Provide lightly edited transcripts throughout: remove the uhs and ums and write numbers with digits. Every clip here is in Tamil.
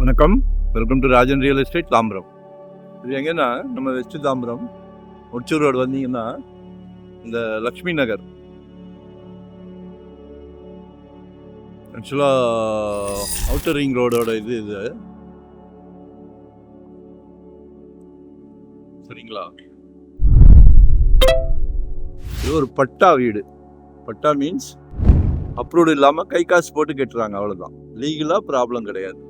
வணக்கம், welcome to Rajan real estate Tambaram. இது எங்கன்னா நம்ம வெஸ்ட் தாம்பரம் ஒச்சூர் ரோடு வந்தீங்கன்னா இந்த லக்ஷ்மி நகர், ஆக்சுவலாக அவுட்டர் ரிங் ரோடோட இது சரிங்களா. இது ஒரு பட்டா வீடு. பட்டா மீன்ஸ் அப்ரூவ்டு இல்லாமல் கை காசு போட்டு கட்டுறாங்க, அவ்வளோதான். லீகலாக ப்ராப்ளம் கிடையாது.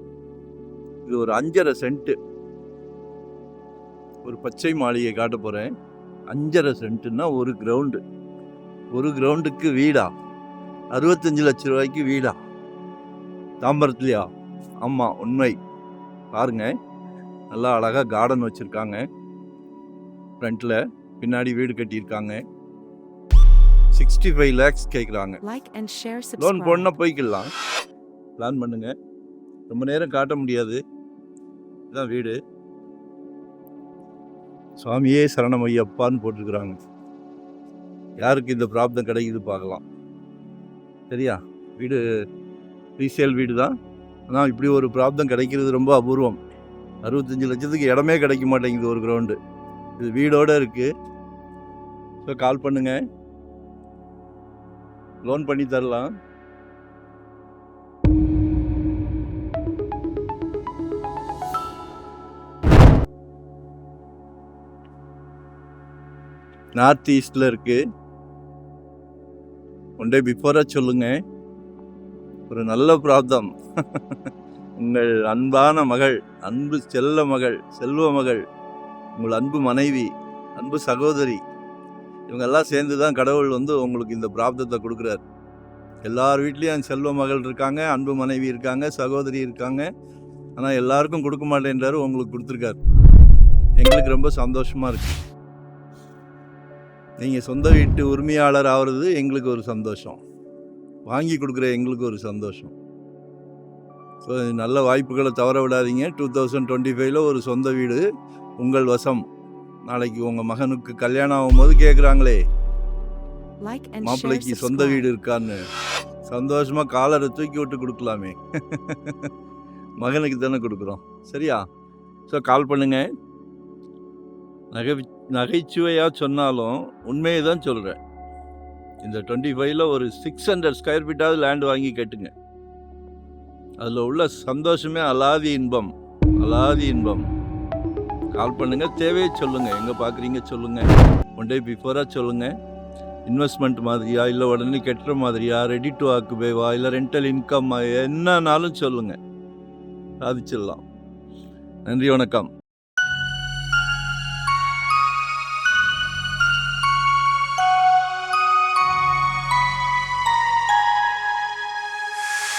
இது ஒரு 5.5 சென்ட் ஒரு பச்சை மாளிகை காட்ட போகிறேன். 5.5 சென்ட்னா ஒரு கிரவுண்டுக்கு வீடா? 65 லட்சம் ரூபாய்க்கு வீடா தாம்பரத்துலையா? ஆமாம், உண்மை. பாருங்க, நல்லா அழகாக கார்டன் வச்சுருக்காங்க. ஃப்ரண்ட்டில் பின்னாடி வீடு கட்டியிருக்காங்க. 65 lakhs கேட்குறாங்க. லோன் போடனா போய்க்கலாம். பிளான் பண்ணுங்க. ரொம்ப நேரம் காட்ட முடியாது. இதுதான் வீடு. சுவாமியே சரணம் ஐயப்பான்னு போட்டிருக்கிறாங்க. யாருக்கு இந்த பிராப்தம் கிடைக்குது பார்க்கலாம். சரியா? வீடு ரீசேல் வீடு தான். ஆனால் இப்படி ஒரு பிராப்தம் கிடைக்கிறது ரொம்ப அபூர்வம். 65 லட்சத்துக்கு இடமே கிடைக்க மாட்டேங்குது ஒரு கிரவுண்டு. இது வீடோடு இருக்குது. ஸோ கால் பண்ணுங்க, லோன் பண்ணி தரலாம். நார்த் ஈஸ்டில் இருக்குது. ஒன் டே பிஃபோராக சொல்லுங்கள். ஒரு நல்ல பிராப்தம். உங்கள் அன்பான மகள், அன்பு செல்ல மகள், செல்வ மகள், உங்கள் அன்பு மனைவி, அன்பு சகோதரி, இவங்கெல்லாம் சேர்ந்து தான் கடவுள் உங்களுக்கு இந்த பிராப்தத்தை கொடுக்குறாரு. எல்லார் வீட்லேயும் செல்வ மகள் இருக்காங்க, அன்பு மனைவி இருக்காங்க, சகோதரி இருக்காங்க. ஆனால் எல்லாருக்கும் கொடுக்க மாட்டேன்றாரு, உங்களுக்கு கொடுத்துருக்காரு. எங்களுக்கு ரொம்ப சந்தோஷமாக இருக்குது. நீங்கள் சொந்த வீட்டு உரிமையாளர் ஆகிறது எங்களுக்கு ஒரு சந்தோஷம், வாங்கி கொடுக்குற எங்களுக்கு ஒரு சந்தோஷம். ஸோ நல்ல வாய்ப்புகளை தவற விடாதீங்க. 2025 ஒரு சொந்த வீடு உங்கள் வசம். நாளைக்கு உங்கள் மகனுக்கு கல்யாணம் ஆகும்போது கேட்குறாங்களே, மாப்பிள்ளைக்கு சொந்த வீடு இருக்கான்னு, சந்தோஷமாக காலரை தூக்கி விட்டு கொடுக்கலாமே. மகனுக்கு தானே கொடுக்குறோம். சரியா? ஸோ கால் பண்ணுங்க. நகைச்சுவையாக சொன்னாலும் உண்மையை தான் சொல்கிறேன். இந்த 25 ஒரு 600 ஸ்கொயர் ஃபீட்டாவது லேண்ட் வாங்கி கட்டுங்க. அதில் உள்ள சந்தோஷமே அலாதி இன்பம், அலாதி இன்பம். கால் பண்ணுங்கள், தேவையை சொல்லுங்கள், எங்கே பார்க்குறீங்க சொல்லுங்கள். ஒன் டே பிஃபோராக சொல்லுங்கள். இன்வெஸ்ட்மெண்ட் மாதிரியா, இல்லை உடனே கட்டுற மாதிரியா, ரெடி டு ஆக்குபேவா, இல்லை ரெண்டல் இன்கம், என்னன்னாலும் சொல்லுங்கள், சாதிச்சிடலாம். நன்றி, வணக்கம்.